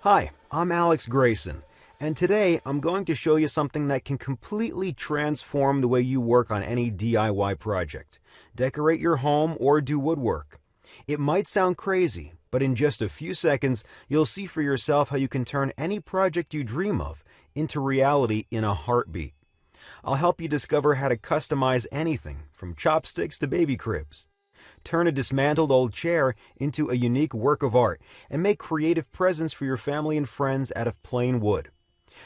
Hi, I'm Alex Grayson, and today I'm going to show you something that can completely transform the way you work on any DIY project. Decorate your home or do woodwork. It might sound crazy, but in just a few seconds, you'll see for yourself how you can turn any project you dream of into reality in a heartbeat. I'll help you discover how to customize anything from chopsticks to baby cribs. Turn a dismantled old chair into a unique work of art and make creative presents for your family and friends out of plain wood.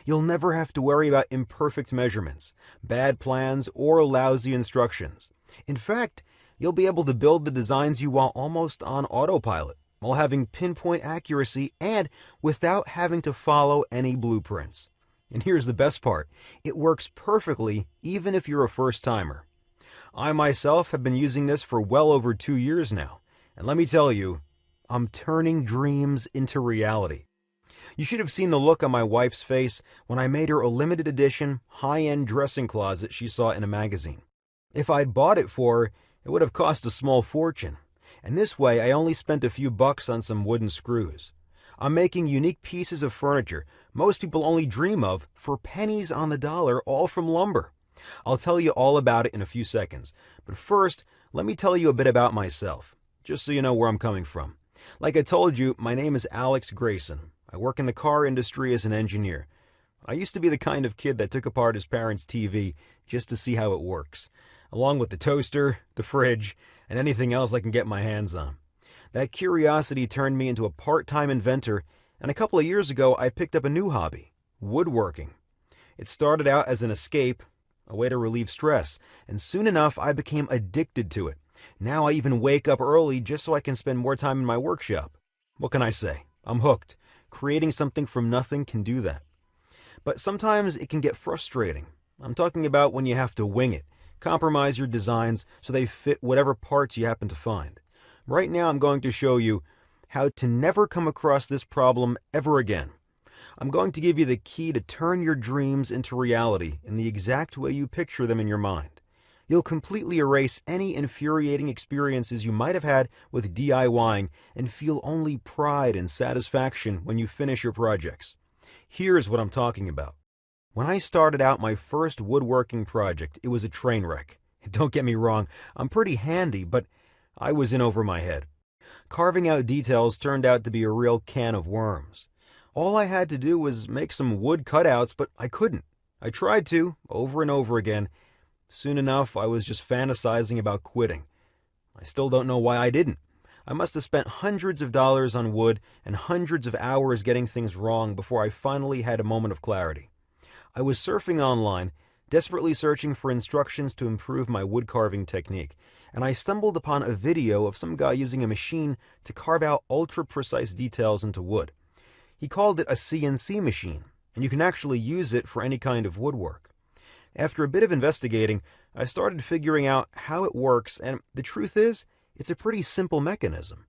You'll never have to worry about imperfect measurements, bad plans, or lousy instructions. In fact, you'll be able to build the designs you want almost on autopilot, while having pinpoint accuracy and without having to follow any blueprints. And here's the best part, it works perfectly even if you're a first-timer. I myself have been using this for well over 2 years now, and let me tell you, I'm turning dreams into reality. You should have seen the look on my wife's face when I made her a limited edition, high-end dressing closet she saw in a magazine. If I'd bought it for her, it would have cost a small fortune, and this way I only spent a few bucks on some wooden screws. I'm making unique pieces of furniture most people only dream of for pennies on the dollar, all from lumber. I'll tell you all about it in a few seconds, but first, let me tell you a bit about myself, just so you know where I'm coming from. Like I told you, my name is Alex Grayson. I work in the car industry as an engineer. I used to be the kind of kid that took apart his parents' TV just to see how it works, along with the toaster, the fridge, and anything else I can get my hands on. That curiosity turned me into a part-time inventor, and a couple of years ago I picked up a new hobby, woodworking. It started out as an escape, a way to relieve stress, and soon enough I became addicted to it. Now I even wake up early just so I can spend more time in my workshop. What can I say? I'm hooked. Creating something from nothing can do that. But sometimes it can get frustrating. I'm talking about when you have to wing it, compromise your designs so they fit whatever parts you happen to find. Right now I'm going to show you how to never come across this problem ever again. I'm going to give you the key to turn your dreams into reality in the exact way you picture them in your mind. You'll completely erase any infuriating experiences you might have had with DIYing and feel only pride and satisfaction when you finish your projects. Here's what I'm talking about. When I started out my first woodworking project, it was a train wreck. Don't get me wrong, I'm pretty handy, but I was in over my head. Carving out details turned out to be a real can of worms. All I had to do was make some wood cutouts, but I couldn't. I tried to, over and over again. Soon enough, I was just fantasizing about quitting. I still don't know why I didn't. I must have spent hundreds of dollars on wood and hundreds of hours getting things wrong before I finally had a moment of clarity. I was surfing online, desperately searching for instructions to improve my wood carving technique, and I stumbled upon a video of some guy using a machine to carve out ultra-precise details into wood. He called it a CNC machine, and you can actually use it for any kind of woodwork. After a bit of investigating, I started figuring out how it works, and the truth is, it's a pretty simple mechanism.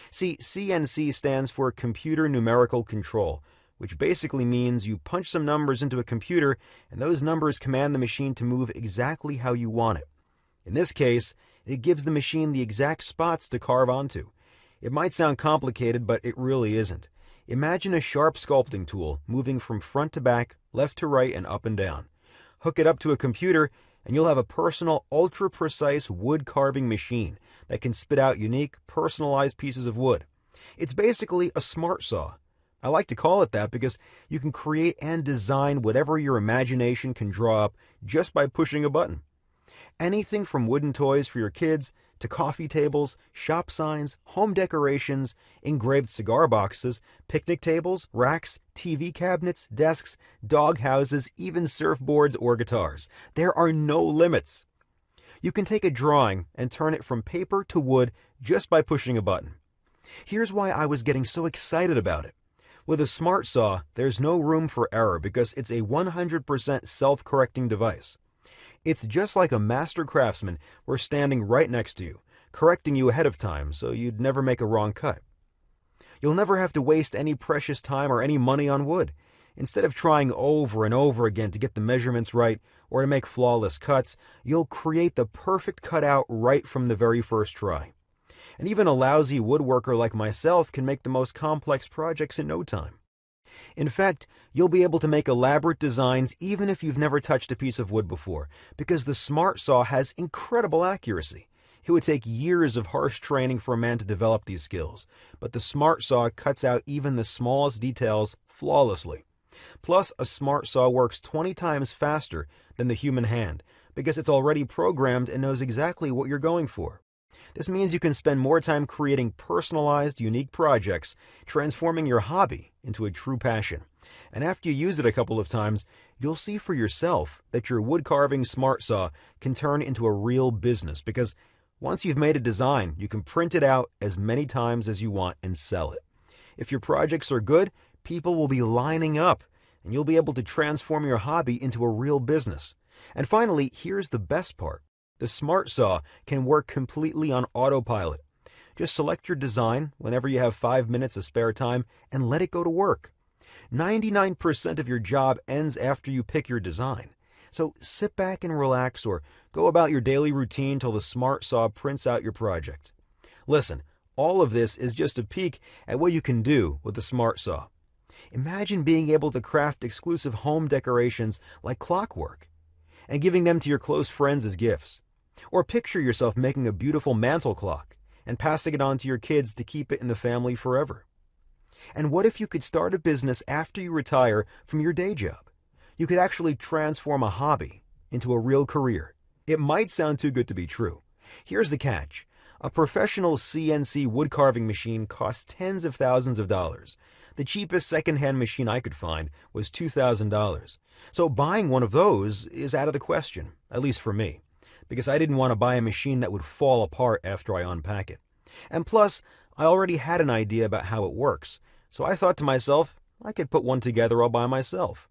See, CNC stands for Computer Numerical Control, which basically means you punch some numbers into a computer, and those numbers command the machine to move exactly how you want it. In this case, it gives the machine the exact spots to carve onto. It might sound complicated, but it really isn't. Imagine a sharp sculpting tool moving from front to back, left to right, and up and down. Hook it up to a computer, and you'll have a personal, ultra-precise wood carving machine that can spit out unique, personalized pieces of wood. It's basically a smart saw. I like to call it that because you can create and design whatever your imagination can draw up just by pushing a button. Anything from wooden toys for your kids to coffee tables, shop signs, home decorations, engraved cigar boxes, picnic tables, racks, TV cabinets, desks, dog houses, even surfboards or guitars. There are no limits. You can take a drawing and turn it from paper to wood just by pushing a button. Here's why I was getting so excited about it. With a smart saw, there's no room for error because it's a 100% self-correcting device. It's just like a master craftsman were standing right next to you, correcting you ahead of time so you'd never make a wrong cut. You'll never have to waste any precious time or any money on wood. Instead of trying over and over again to get the measurements right or to make flawless cuts, you'll create the perfect cutout right from the very first try. And even a lousy woodworker like myself can make the most complex projects in no time. In fact, you'll be able to make elaborate designs even if you've never touched a piece of wood before, because the Smart Saw has incredible accuracy. It would take years of harsh training for a man to develop these skills, but the Smart Saw cuts out even the smallest details flawlessly. Plus, a Smart Saw works 20 times faster than the human hand, because it's already programmed and knows exactly what you're going for. This means you can spend more time creating personalized, unique projects, transforming your hobby into a true passion. And after you use it a couple of times, you'll see for yourself that your wood carving Smart Saw can turn into a real business, because once you've made a design, you can print it out as many times as you want and sell it. If your projects are good, people will be lining up, and you'll be able to transform your hobby into a real business. And finally, here's the best part. The Smart Saw can work completely on autopilot. Just select your design whenever you have 5 minutes of spare time and let it go to work. 99% of your job ends after you pick your design. So sit back and relax, or go about your daily routine till the Smart Saw prints out your project. Listen, all of this is just a peek at what you can do with the Smart Saw. Imagine being able to craft exclusive home decorations like clockwork and giving them to your close friends as gifts. Or picture yourself making a beautiful mantel clock and passing it on to your kids to keep it in the family forever. And what if you could start a business after you retire from your day job? You could actually transform a hobby into a real career. It might sound too good to be true. Here's the catch. A professional CNC wood carving machine costs tens of thousands of dollars. The cheapest second-hand machine I could find was $2,000. So buying one of those is out of the question, at least for me, because I didn't want to buy a machine that would fall apart after I unpack it. And plus, I already had an idea about how it works, so I thought to myself, I could put one together all by myself.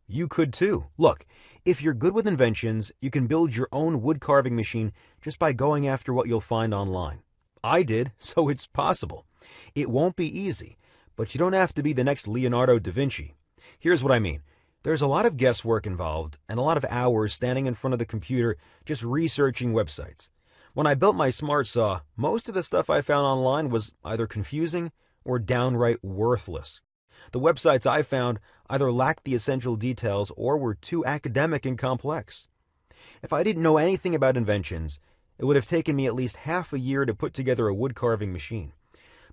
You could too. Look, if you're good with inventions, you can build your own wood carving machine just by going after what you'll find online. I did, so it's possible. It won't be easy, but you don't have to be the next Leonardo da Vinci. Here's what I mean. There's a lot of guesswork involved and a lot of hours standing in front of the computer just researching websites. When I built my Smart Saw, most of the stuff I found online was either confusing or downright worthless. The websites I found either lacked the essential details or were too academic and complex. If I didn't know anything about inventions, it would have taken me at least half a year to put together a wood carving machine.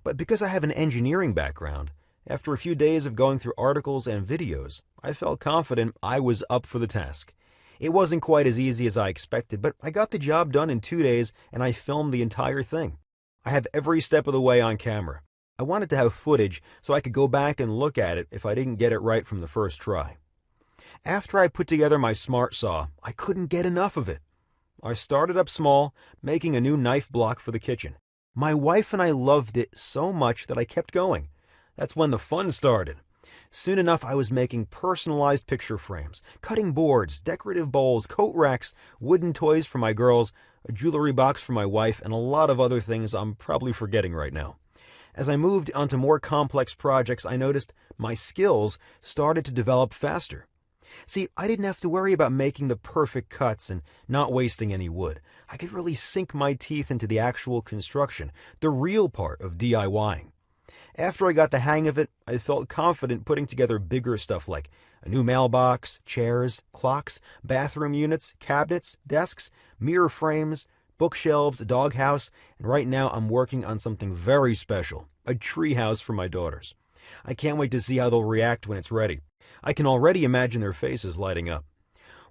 But because I have an engineering background, after a few days of going through articles and videos, I felt confident I was up for the task. It wasn't quite as easy as I expected, but I got the job done in 2 days and I filmed the entire thing. I have every step of the way on camera. I wanted to have footage so I could go back and look at it if I didn't get it right from the first try. After I put together my Smart Saw, I couldn't get enough of it. I started up small, making a new knife block for the kitchen. My wife and I loved it so much that I kept going. That's when the fun started. Soon enough, I was making personalized picture frames, cutting boards, decorative bowls, coat racks, wooden toys for my girls, a jewelry box for my wife, and a lot of other things I'm probably forgetting right now. As I moved onto more complex projects, I noticed my skills started to develop faster. See, I didn't have to worry about making the perfect cuts and not wasting any wood. I could really sink my teeth into the actual construction, the real part of DIYing. After I got the hang of it, I felt confident putting together bigger stuff like a new mailbox, chairs, clocks, bathroom units, cabinets, desks, mirror frames, bookshelves, a doghouse, and right now I'm working on something very special, a tree house for my daughters. I can't wait to see how they'll react when it's ready. I can already imagine their faces lighting up.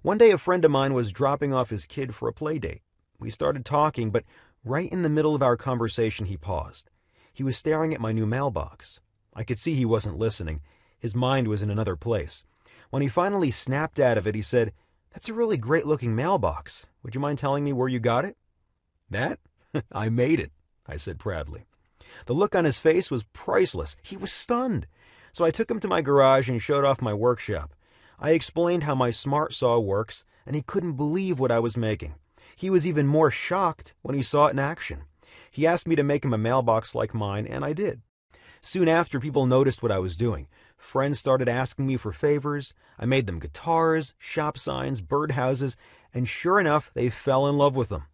One day a friend of mine was dropping off his kid for a play date. We started talking, but right in the middle of our conversation he paused. He was staring at my new mailbox. I could see he wasn't listening. His mind was in another place. When he finally snapped out of it, he said, "That's a really great-looking mailbox. Would you mind telling me where you got it?" "That? I made it," I said proudly. The look on his face was priceless. He was stunned. So I took him to my garage and showed off my workshop. I explained how my Smart Saw works, and he couldn't believe what I was making. He was even more shocked when he saw it in action. He asked me to make him a mailbox like mine, and I did. Soon after, people noticed what I was doing. Friends started asking me for favors. I made them guitars, shop signs, birdhouses, and sure enough, they fell in love with them.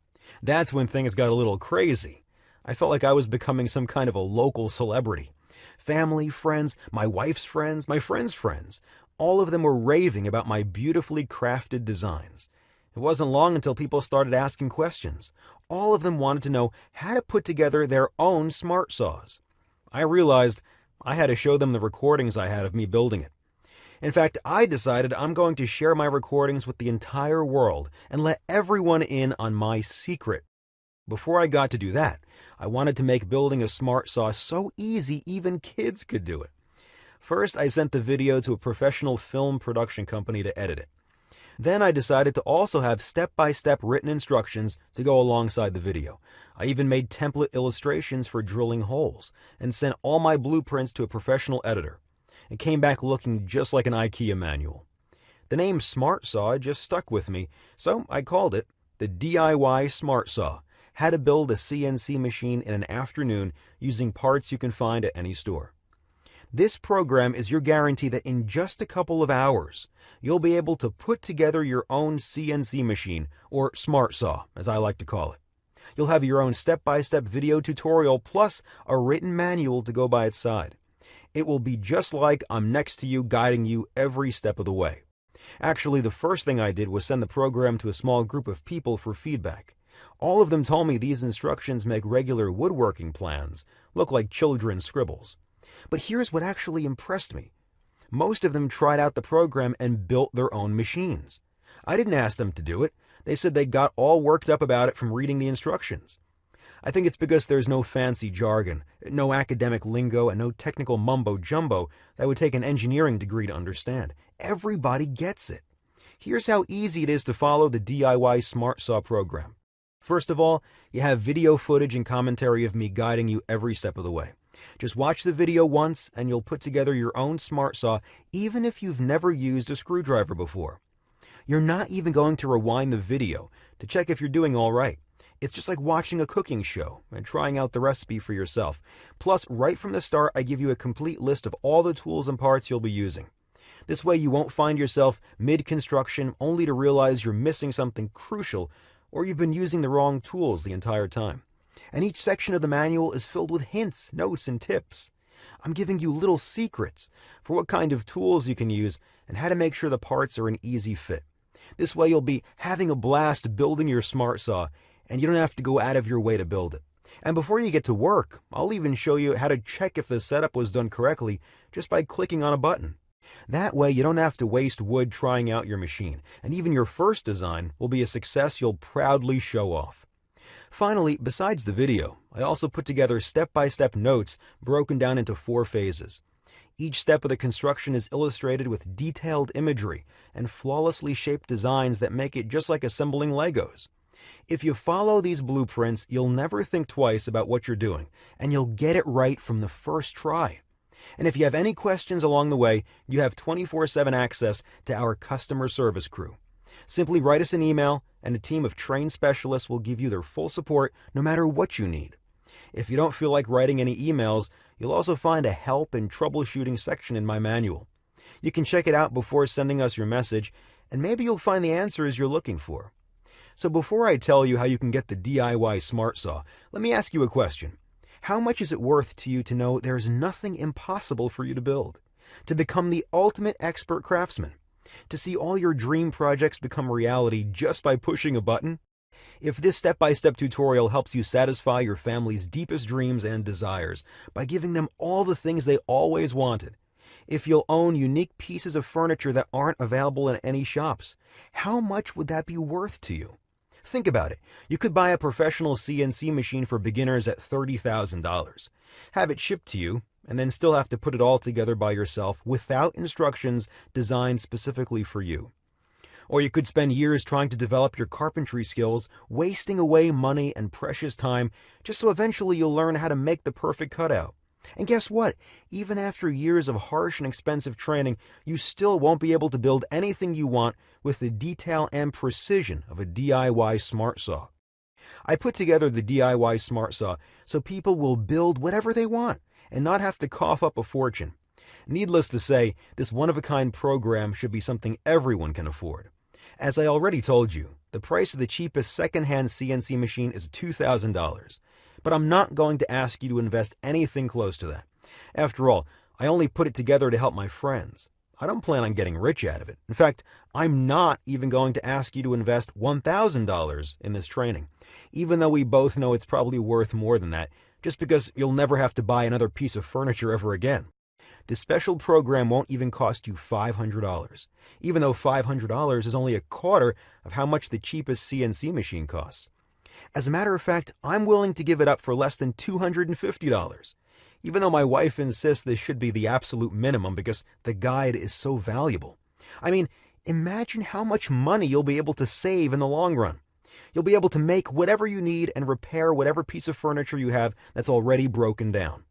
That's when things got a little crazy. I felt like I was becoming some kind of a local celebrity. Family, friends, my wife's friends, my friends' friends, all of them were raving about my beautifully crafted designs. It wasn't long until people started asking questions. All of them wanted to know how to put together their own smart saws. I realized I had to show them the recordings I had of me building it. In fact, I decided I'm going to share my recordings with the entire world and let everyone in on my secret. Before I got to do that, I wanted to make building a smart saw so easy even kids could do it. First, I sent the video to a professional film production company to edit it. Then I decided to also have step-by-step written instructions to go alongside the video. I even made template illustrations for drilling holes and sent all my blueprints to a professional editor. It came back looking just like an IKEA manual. The name Smart Saw just stuck with me, so I called it the DIY Smart Saw. How to build a CNC machine in an afternoon using parts you can find at any store. This program is your guarantee that in just a couple of hours, you'll be able to put together your own CNC machine, or Smart Saw, as I like to call it. You'll have your own step-by-step video tutorial plus a written manual to go by its side. It will be just like I'm next to you guiding you every step of the way. Actually, the first thing I did was send the program to a small group of people for feedback. All of them told me these instructions make regular woodworking plans look like children's scribbles. But here's what actually impressed me. Most of them tried out the program and built their own machines. I didn't ask them to do it. They said they got all worked up about it from reading the instructions. I think it's because there's no fancy jargon, no academic lingo, and no technical mumbo-jumbo that would take an engineering degree to understand. Everybody gets it. Here's how easy it is to follow the DIY Smart Saw program. First of all, you have video footage and commentary of me guiding you every step of the way. Just watch the video once and you'll put together your own smart saw even if you've never used a screwdriver before. You're not even going to rewind the video to check if you're doing all right. It's just like watching a cooking show and trying out the recipe for yourself. Plus, right from the start, I give you a complete list of all the tools and parts you'll be using. This way you won't find yourself mid-construction only to realize you're missing something crucial or you've been using the wrong tools the entire time. And each section of the manual is filled with hints, notes, and tips. I'm giving you little secrets for what kind of tools you can use and how to make sure the parts are an easy fit. This way you'll be having a blast building your smart saw, and you don't have to go out of your way to build it. And before you get to work, I'll even show you how to check if the setup was done correctly just by clicking on a button. That way you don't have to waste wood trying out your machine, and even your first design will be a success you'll proudly show off. Finally, besides the video, I also put together step-by-step notes broken down into 4 phases. Each step of the construction is illustrated with detailed imagery and flawlessly shaped designs that make it just like assembling Legos. If you follow these blueprints, you'll never think twice about what you're doing, and you'll get it right from the first try. And if you have any questions along the way, you have 24/7 access to our customer service crew. Simply write us an email, and a team of trained specialists will give you their full support no matter what you need. If you don't feel like writing any emails, you'll also find a help and troubleshooting section in my manual. You can check it out before sending us your message, and maybe you'll find the answers you're looking for. So before I tell you how you can get the DIY Smart Saw, let me ask you a question. How much is it worth to you to know there's nothing impossible for you to build? To become the ultimate expert craftsman? To see all your dream projects become reality just by pushing a button? If this step-by-step tutorial helps you satisfy your family's deepest dreams and desires by giving them all the things they always wanted, if you'll own unique pieces of furniture that aren't available in any shops, how much would that be worth to you? Think about it. You could buy a professional CNC machine for beginners at $30,000, have it shipped to you, and then still have to put it all together by yourself without instructions designed specifically for you. Or you could spend years trying to develop your carpentry skills, wasting away money and precious time just so eventually you'll learn how to make the perfect cutout. And guess what? Even after years of harsh and expensive training, you still won't be able to build anything you want with the detail and precision of a DIY Smart Saw. I put together the DIY Smart Saw so people will build whatever they want and not have to cough up a fortune. Needless to say, this one-of-a-kind program should be something everyone can afford. As I already told you, the price of the cheapest second-hand CNC machine is $2,000. But I'm not going to ask you to invest anything close to that. After all, I only put it together to help my friends. I don't plan on getting rich out of it. In fact, I'm not even going to ask you to invest $1,000 in this training, even though we both know it's probably worth more than that, just because you'll never have to buy another piece of furniture ever again. This special program won't even cost you $500, even though $500 is only a quarter of how much the cheapest CNC machine costs. As a matter of fact, I'm willing to give it up for less than $250, even though my wife insists this should be the absolute minimum because the guide is so valuable. I mean, imagine how much money you'll be able to save in the long run. You'll be able to make whatever you need and repair whatever piece of furniture you have that's already broken down.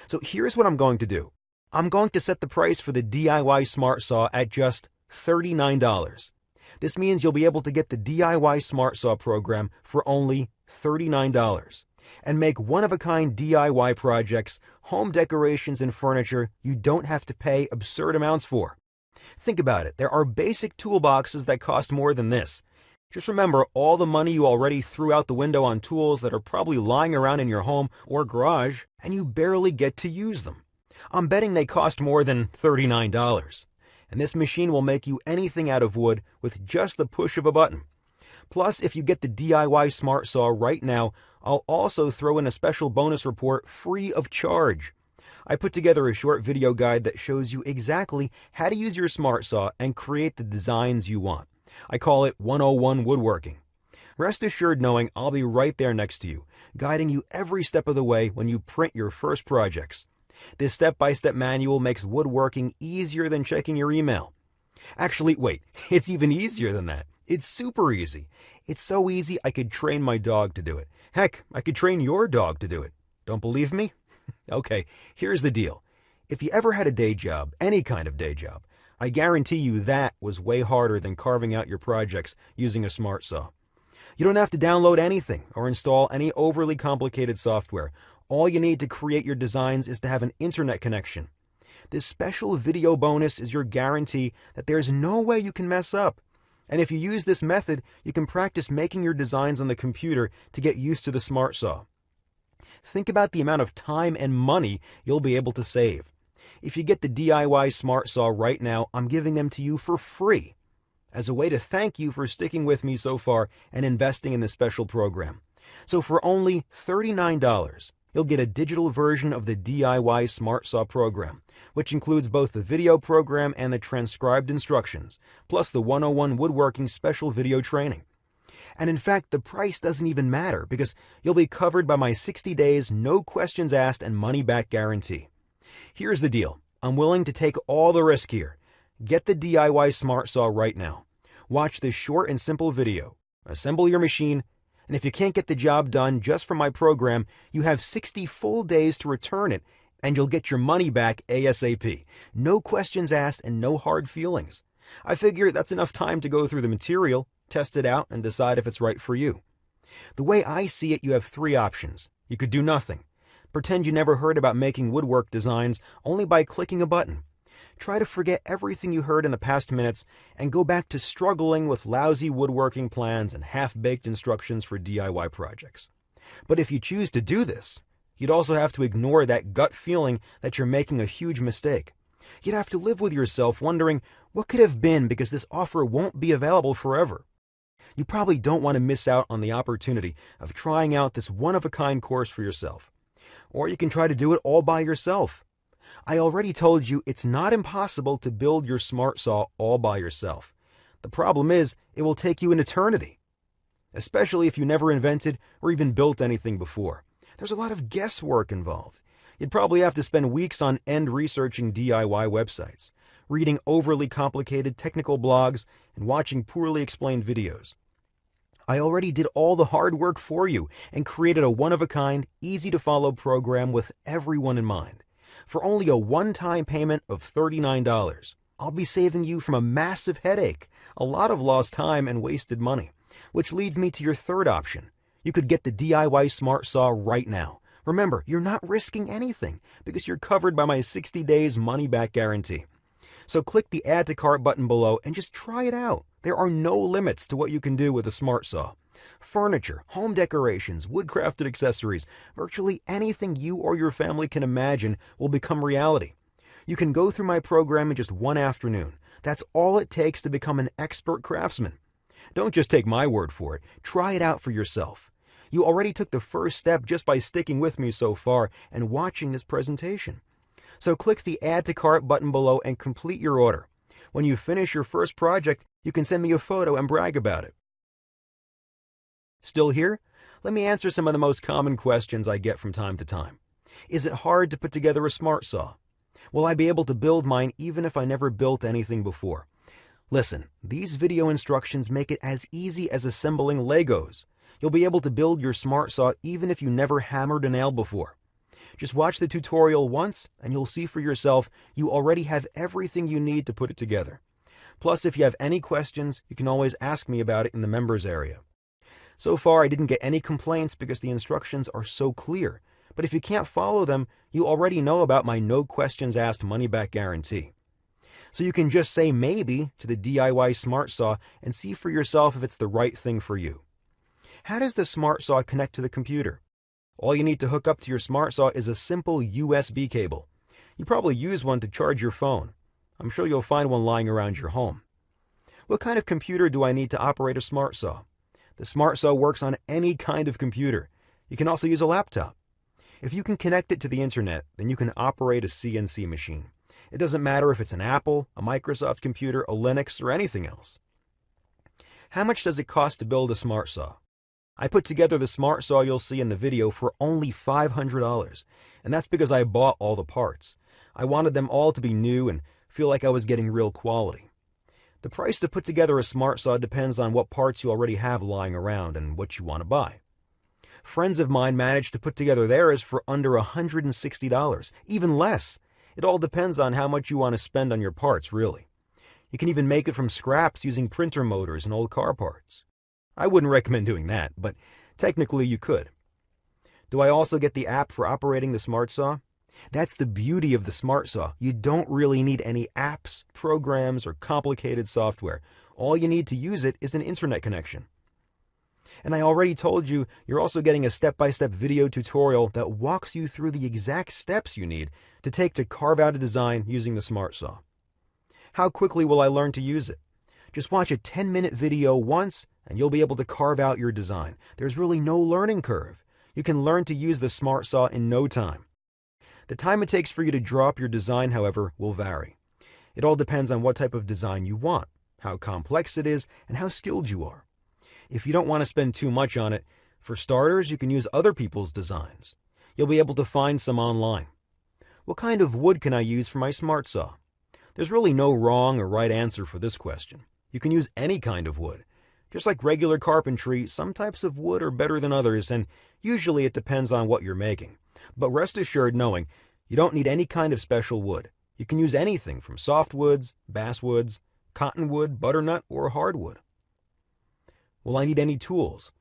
So here's what I'm going to do. I'm going to set the price for the DIY Smart Saw at just $39. This means you'll be able to get the DIY Smart Saw program for only $39 and make one-of-a-kind DIY projects, home decorations, and furniture you don't have to pay absurd amounts for. Think about it. There are basic toolboxes that cost more than this. Just remember all the money you already threw out the window on tools that are probably lying around in your home or garage, and you barely get to use them. I'm betting they cost more than $39. And this machine will make you anything out of wood with just the push of a button. Plus, if you get the DIY Smart Saw right now, I'll also throw in a special bonus report free of charge. I put together a short video guide that shows you exactly how to use your Smart Saw and create the designs you want. I call it 101 Woodworking. Rest assured knowing I'll be right there next to you, guiding you every step of the way when you print your first projects. This step-by-step manual makes woodworking easier than checking your email. Actually, wait, it's even easier than that. It's super easy. It's so easy I could train my dog to do it. Heck, I could train your dog to do it. Don't believe me? Okay, here's the deal. If you ever had a day job, any kind of day job, I guarantee you that was way harder than carving out your projects using a Smart Saw. You don't have to download anything or install any overly complicated software. All you need to create your designs is to have an internet connection. This special video bonus is your guarantee that there's no way you can mess up. And if you use this method, you can practice making your designs on the computer to get used to the Smart Saw. Think about the amount of time and money you'll be able to save. If you get the DIY Smart Saw right now, I'm giving them to you for free, as a way to thank you for sticking with me so far and investing in this special program. So for only $39, you'll get a digital version of the DIY Smart Saw program, which includes both the video program and the transcribed instructions, plus the 101 Woodworking special video training. And in fact, the price doesn't even matter because you'll be covered by my 60 days, no questions asked, and money-back guarantee. Here's the deal. I'm willing to take all the risk here. Get the DIY Smart Saw right now. Watch this short and simple video. Assemble your machine, and if you can't get the job done just from my program, you have 60 full days to return it, and you'll get your money back ASAP. No questions asked and no hard feelings. I figure that's enough time to go through the material, test it out, and decide if it's right for you. The way I see it, you have three options. You could do nothing. Pretend you never heard about making woodwork designs only by clicking a button. Try to forget everything you heard in the past minutes and go back to struggling with lousy woodworking plans and half-baked instructions for DIY projects. But if you choose to do this, you'd also have to ignore that gut feeling that you're making a huge mistake. You'd have to live with yourself wondering what could have been because this offer won't be available forever. You probably don't want to miss out on the opportunity of trying out this one-of-a-kind course for yourself. Or you can try to do it all by yourself. I already told you it's not impossible to build your Smart Saw all by yourself. The problem is, it will take you an eternity, especially if you never invented or even built anything before. There's a lot of guesswork involved. You'd probably have to spend weeks on end researching DIY websites, reading overly complicated technical blogs, and watching poorly explained videos. I already did all the hard work for you and created a one-of-a-kind, easy-to-follow program with everyone in mind. For only a one-time payment of $39, I'll be saving you from a massive headache, a lot of lost time and wasted money, which leads me to your third option. You could get the DIY Smart Saw right now. Remember, you're not risking anything because you're covered by my 60 days money-back guarantee. So click the Add to Cart button below and just try it out. There are no limits to what you can do with a Smart Saw. Furniture, home decorations, wood-crafted accessories, virtually anything you or your family can imagine will become reality. You can go through my program in just one afternoon. That's all it takes to become an expert craftsman. Don't just take my word for it. Try it out for yourself. You already took the first step just by sticking with me so far and watching this presentation. So click the Add to Cart button below and complete your order. When you finish your first project, you can send me a photo and brag about it. Still here? Let me answer some of the most common questions I get from time to time. Is it hard to put together a smart saw? Will I be able to build mine even if I never built anything before? Listen, these video instructions make it as easy as assembling Legos. You'll be able to build your smart saw even if you never hammered a nail before. Just watch the tutorial once and you'll see for yourself you already have everything you need to put it together. Plus, if you have any questions, you can always ask me about it in the members area. So far, I didn't get any complaints because the instructions are so clear. But if you can't follow them, you already know about my no questions asked money-back guarantee. So you can just say maybe to the DIY Smart Saw and see for yourself if it's the right thing for you. How does the Smart Saw connect to the computer? All you need to hook up to your Smart Saw is a simple USB cable. You probably use one to charge your phone. I'm sure you'll find one lying around your home. What kind of computer do I need to operate a Smart Saw? The Smart Saw works on any kind of computer. You can also use a laptop. If you can connect it to the internet, then you can operate a CNC machine. It doesn't matter if it's an Apple, a Microsoft computer, a Linux, or anything else. How much does it cost to build a Smart Saw? I put together the Smart Saw you'll see in the video for only $500, and that's because I bought all the parts. I wanted them all to be new and feel like I was getting real quality. The price to put together a Smart Saw depends on what parts you already have lying around and what you want to buy. Friends of mine managed to put together theirs for under $160, even less. It all depends on how much you want to spend on your parts, really. You can even make it from scraps using printer motors and old car parts. I wouldn't recommend doing that, but technically you could. Do I also get the app for operating the Smart Saw? That's the beauty of the Smart Saw. You don't really need any apps, programs, or complicated software. All you need to use it is an internet connection. And I already told you, you're also getting a step-by-step video tutorial that walks you through the exact steps you need to take to carve out a design using the Smart Saw. How quickly will I learn to use it? Just watch a 10-minute video once, and you'll be able to carve out your design. There's really no learning curve. You can learn to use the Smart Saw in no time. The time it takes for you to draw up your design, however, will vary. It all depends on what type of design you want, how complex it is, and how skilled you are. If you don't want to spend too much on it, for starters, you can use other people's designs. You'll be able to find some online. What kind of wood can I use for my Smart Saw? There's really no wrong or right answer for this question. You can use any kind of wood. Just like regular carpentry, some types of wood are better than others, and usually it depends on what you're making. But rest assured knowing you don't need any kind of special wood. You can use anything from softwoods, basswoods, cottonwood, butternut, or hardwood. Will I need any tools?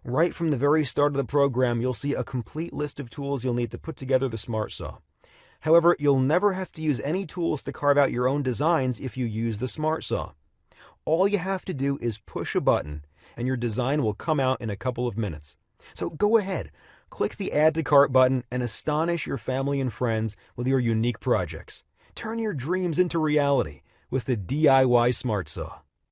Right from the very start of the program, you'll see a complete list of tools you'll need to put together the Smart Saw. However, you'll never have to use any tools to carve out your own designs if you use the Smart Saw. All you have to do is push a button, and your design will come out in a couple of minutes. So go ahead, click the Add to Cart button and astonish your family and friends with your unique projects. Turn your dreams into reality with the DIY Smart Saw.